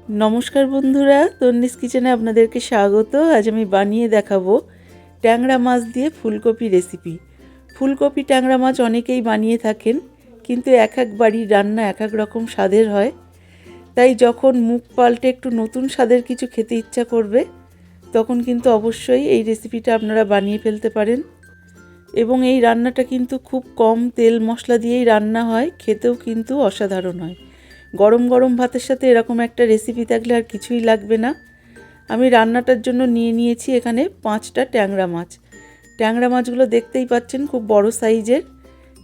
नमस्कार बंधुरा तन्निस किचेने आपनादेरके स्वागत। आज आमी बानिये देखाबो टैंगरा माछ दिए फुलकपि रेसिपि। फुलकपि टैंगरा माछ अनेकेई बानिये थाकेन, किन्तु एक एक बाड़िर रान्ना एक एक रकम स्वादेर हय। ताई जखन मुख पाल्टे एकटु नतून स्वादेर किछु खेते इच्छा करबे तखन किन्तु अवश्यई एई रेसिपिटा आपनारा बानिये फेलते पारेन। एबं एई रान्नाटा किन्तु खूब कम तेल मशला दिएई रान्ना हय, खेतेও किन्तु असाधारण हय। गरम गरम भातेर साथे एरकम एक रेसिपि थाकले आर किछुई लागबे ना। आमी रान्नाटार जोन्नो निये नियेछि एखाने 5टा टैंगरा माछ। टैंगरा माछगुलो देखतेई पाच्छेन खूब बड़ो साइजेर।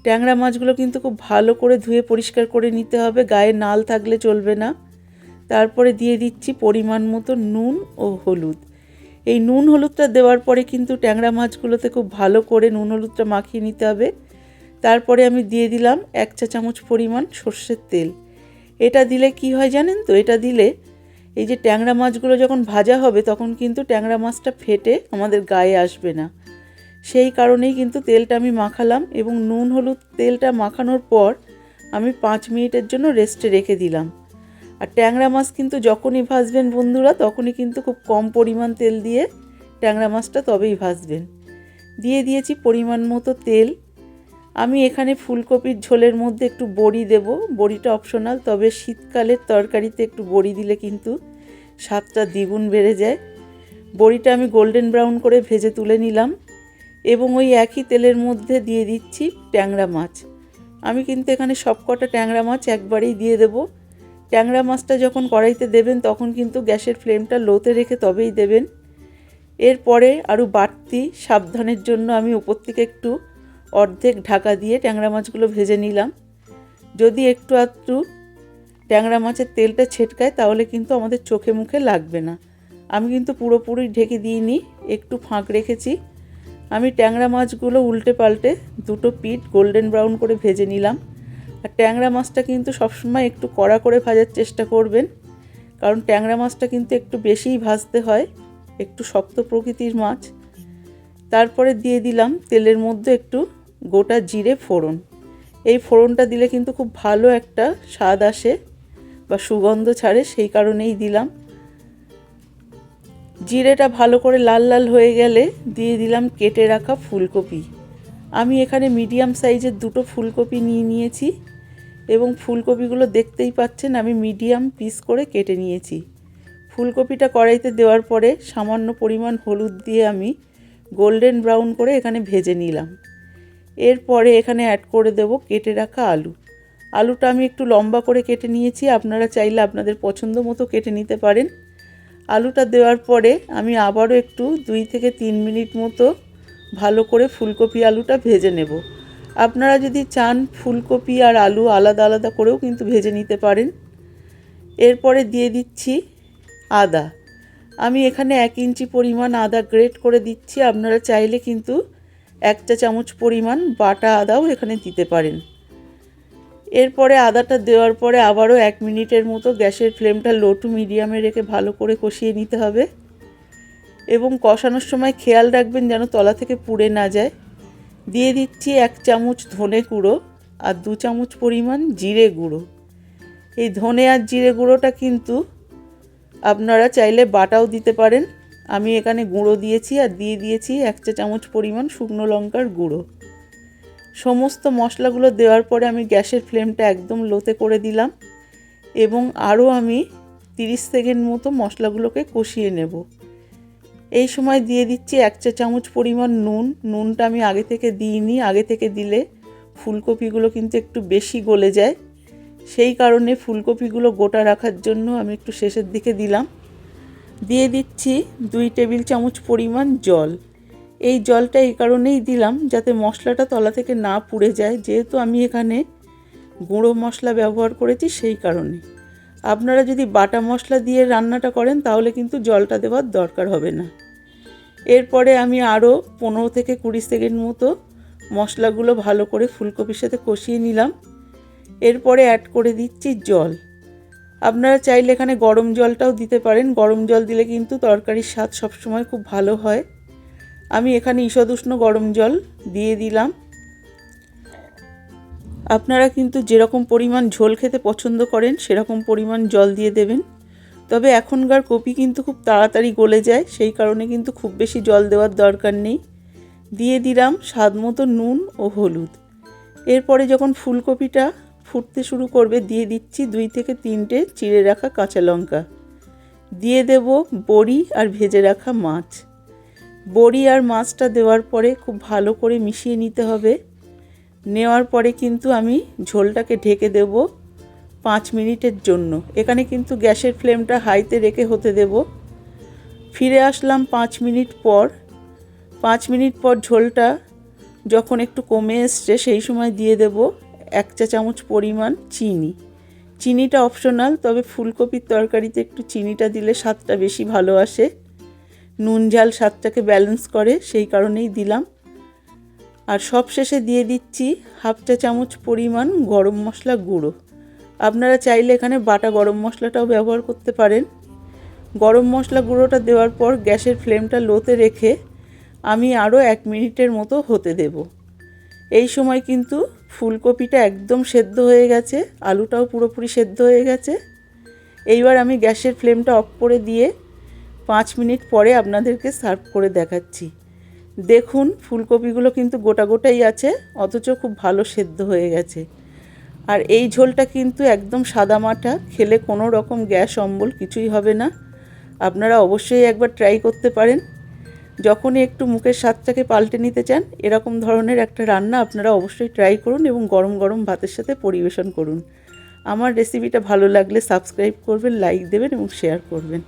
टैंगरा माछगुलो किन्तु खूब भालो करे धुए परिष्कार करे निते हबे, गाये नाल थाकले चलबे ना। तारपरे दिये दिচ্ছি परिमाण मतो नुन ओ हलुद। এই নুন হলুদটা দেওয়ার পরে কিন্তু ট্যাংরা মাছগুলোতে খুব ভালো করে নুন হলুদটা মাখিয়ে নিতে হবে। তারপরে আমি দিয়ে দিলাম 1 চা চামচ পরিমাণ সরষের তেল। এটা দিলে কি হয় জানেন তো, এটা দিলে এই যে ট্যাংরা মাছগুলো যখন ভাজা হবে তখন কিন্তু ট্যাংরা মাছটা ফেটে আমাদের গায়ে আসবে না। সেই কারণেই কিন্তু তেলটা আমি মাখালাম এবং নুন হলুদ তেলটা মাখানোর পর আমি 5 মিনিটের জন্য রেস্টে রেখে দিলাম। আর ট্যাংরা মাছ কিন্তু যখনই ভাজবেন বন্ধুরা তখনই কিন্তু খুব কম পরিমাণ তেল দিয়ে ট্যাংরা মাছটা তবেই ভাজবেন। দিয়ে দিয়েছি পরিমাণ মতো তেল। আমি এখানে ফুলকপির ঝোলের মধ্যে একটু বড়ি দেব। বড়িটা অপশনাল, তবে শীতকালের তরকারিতে একটু বড়ি দিলে কিন্তু স্বাদটা দ্বিগুণ বেড়ে যায়। বড়িটা আমি গোল্ডেন ব্রাউন করে ভেজে তুলে নিলাম এবং ওই একই তেলের মধ্যে দিয়ে দিচ্ছি ট্যাংরা মাছ। আমি কিন্তু এখানে সবকটা ট্যাংরা মাছ একবারেই দিয়ে দেব। ট্যাংরা মাছটা যখন কড়াইতে দেবেন তখন কিন্তু গ্যাসের ফ্লেমটা লোতে রেখে তবেই দেবেন। এরপরে আরও বাড়তি সাবধানের জন্য আমি উপর থেকে একটু অর্ধেক ঢাকা দিয়ে ট্যাংরা মাছগুলো ভেজে নিলাম। যদি একটু আধটু ট্যাংরা মাছের তেলটা ছেটকায় তাহলে কিন্তু আমাদের চোখে মুখে লাগবে না। আমি কিন্তু পুরোপুরি ঢেকে দিইনি, একটু ফাঁক রেখেছি। আমি ট্যাংরা মাছগুলো উল্টে পাল্টে দুটো পিঠ গোল্ডেন ব্রাউন করে ভেজে নিলাম। আর ট্যাংরা মাছটা কিন্তু সবসময় একটু কড়া করে ভাজার চেষ্টা করবেন, কারণ ট্যাংরা মাছটা কিন্তু একটু বেশিই ভাজতে হয়, একটু শক্ত প্রকৃতির মাছ। তারপরে দিয়ে দিলাম তেলের মধ্যে একটু গোটা জিরে ফোড়ন। এই ফোড়নটা দিলে কিন্তু খুব ভালো একটা স্বাদ আসে বা সুগন্ধ ছাড়ে, সেই কারণেই দিলাম। জিরেটা ভালো করে লাল লাল হয়ে গেলে দিয়ে দিলাম কেটে রাখা ফুলকপি। আমি এখানে মিডিয়াম সাইজের দুটো ফুলকপি নিয়ে নিয়েছি এবং ফুলকপিগুলো দেখতেই পাচ্ছেন আমি মিডিয়াম পিস করে কেটে নিয়েছি। ফুলকপিটা কড়াইতে দেওয়ার পরে সামান্য পরিমাণ হলুদ দিয়ে আমি গোল্ডেন ব্রাউন করে এখানে ভেজে নিলাম। এরপরে এখানে অ্যাড করে দেব কেটে রাখা আলু। আলুটা আমি একটু লম্বা করে কেটে নিয়েছি, আপনারা চাইলে আপনাদের পছন্দ মতো কেটে নিতে পারেন। আলুটা দেওয়ার পরে আমি আবারও একটু 2 থেকে 3 মিনিট মতো ভালো করে ফুলকপি আলুটা ভেজে নেব। আপনারা যদি চান ফুলকপি আর আলু আলাদা আলাদা করেও কিন্তু ভেজে নিতে পারেন। এরপরে দিয়ে দিচ্ছি আদা। আমি এখানে 1 ইঞ্চি পরিমাণ আদা গ্রেট করে দিচ্ছি। আপনারা চাইলে কিন্তু 1 চা চামচ পরিমাণ বাটা আদাও এখানে দিতে পারেন। এরপরে আদাটা দেওয়ার পরে আবারও 1 মিনিটের মতো গ্যাসের ফ্লেমটা লো টু মিডিয়ামে রেখে ভালো করে কষিয়ে নিতে হবে এবং কষানোর সময় খেয়াল রাখবেন যেন তলা থেকে পুড়ে না যায়। দিয়ে দিচ্ছি 1 চামচ ধনে গুঁড়ো আর 2 চামচ পরিমাণ জিরে গুঁড়ো। এই ধনে আর জিরে গুঁড়োটা কিন্তু আপনারা চাইলে বাটাও দিতে পারেন। আমি এখানে গুঁড়ো দিয়েছি আর দিয়ে দিয়েছি 1 চা চামচ পরিমাণ শুকনো লঙ্কার গুঁড়ো। সমস্ত মশলাগুলো দেওয়ার পরে আমি গ্যাসের ফ্লেমটা একদম লোতে করে দিলাম এবং আরও আমি 30 সেকেন্ড মতো মশলাগুলোকে কষিয়ে নেব। এই সময় দিয়ে দিচ্ছি 1 চা চামচ পরিমাণ নুন। নুনটা আমি আগে থেকে দিইনি, আগে থেকে দিলে ফুলকপিগুলো কিন্তু একটু বেশি গলে যায়, সেই কারণে ফুলকপিগুলো গোটা রাখার জন্য আমি একটু শেষের দিকে দিলাম। দিয়ে দিচ্ছি 2 টেবিল চামচ পরিমাণ জল। এই জলটা এই কারণেই দিলাম যাতে মশলাটা তলা থেকে না পুড়ে যায়, যেহেতু আমি এখানে গুঁড়ো মশলা ব্যবহার করেছি সেই কারণে। আপনারা যদি বাটা মশলা দিয়ে রান্নাটা করেন তাহলে কিন্তু জলটা দেওয়ার দরকার হবে না। এরপরে আমি আরও 15 থেকে 20 সেকেন্ড মতো মশলাগুলো ভালো করে ফুলকপির সাথে কষিয়ে নিলাম। এরপরে অ্যাড করে দিচ্ছি জল। আপনারা চাইলে এখানে গরম জলটাও দিতে পারেন। গরম জল দিলে কিন্তু তরকারির স্বাদ সবসময় খুব ভালো হয়। আমি এখানে ঈষদুষ্ণ গরম জল দিয়ে দিলাম। আপনারা কিন্তু যেরকম পরিমাণ ঝোল খেতে পছন্দ করেন সেরকম পরিমাণ জল দিয়ে দেবেন। তবে এখনকার কপি কিন্তু খুব তাড়াতাড়ি গলে যায়, সেই কারণে কিন্তু খুব বেশি জল দেওয়ার দরকার নেই। দিয়ে দিলাম স্বাদ মতো নুন ও হলুদ। এরপরে যখন ফুলকপিটা ফুটতে শুরু করবে দিয়ে দিচ্ছি 2 থেকে 3টে চিড়ে রাখা কাঁচা লঙ্কা। দিয়ে দেব বড়ি আর ভেজে রাখা মাছ। বড়ি আর মাছটা দেওয়ার পরে খুব ভালো করে মিশিয়ে নিতে হবে। নেওয়ার পরে কিন্তু আমি ঝোলটাকে ঢেকে দেব 5 মিনিটের জন্য। এখানে কিন্তু গ্যাসের ফ্লেমটা হাইতে রেখে হতে দেব। ফিরে আসলাম 5 মিনিট পর। 5 মিনিট পর ঝোলটা যখন একটু কমে এসছে সেই সময় দিয়ে দেব 1 চা চামচ পরিমাণ চিনি। চিনিটা অপশনাল, তবে ফুলকপির তরকারিতে একটু চিনিটা দিলে স্বাদটা বেশি ভালো আসে। নুন ঝাল স্বাদটাকে ব্যালেন্স করে, সেই কারণেই দিলাম। আর সবশেষে দিয়ে দিচ্ছি 1/2 চা চামচ পরিমাণ গরম মশলা গুঁড়ো। আপনারা চাইলে এখানে বাটা গরম মশলাটাও ব্যবহার করতে পারেন। গরম মশলা গুঁড়োটা দেওয়ার পর গ্যাসের ফ্লেমটা লোতে রেখে আমি আরও 1 মিনিটের মতো হতে দেব। এই সময় কিন্তু ফুলকপিটা একদম সেদ্ধ হয়ে গেছে, আলুটাও পুরোপুরি সেদ্ধ হয়ে গেছে। এইবার আমি গ্যাসের ফ্লেমটা অফ করে দিয়ে 5 মিনিট পরে আপনাদেরকে সার্ভ করে দেখাচ্ছি। দেখুন ফুলকপিগুলো কিন্তু গোটা গোটাই আছে, অথচ খুব ভালো সেদ্ধ হয়ে গেছে। আর এই ঝোলটা কিন্তু একদম সাদামাটা, খেলে কোনো রকম গ্যাস অম্বল কিছুই হবে না। আপনারা অবশ্যই একবার ট্রাই করতে পারেন। যখনই একটু মুখের স্বাদটাকে পাল্টে নিতে চান এরকম ধরনের একটা রান্না আপনারা অবশ্যই ট্রাই করুন এবং গরম গরম ভাতের সাথে পরিবেশন করুন। আমার রেসিপিটা ভালো লাগলে সাবস্ক্রাইব করবেন, লাইক দেবেন এবং শেয়ার করবেন।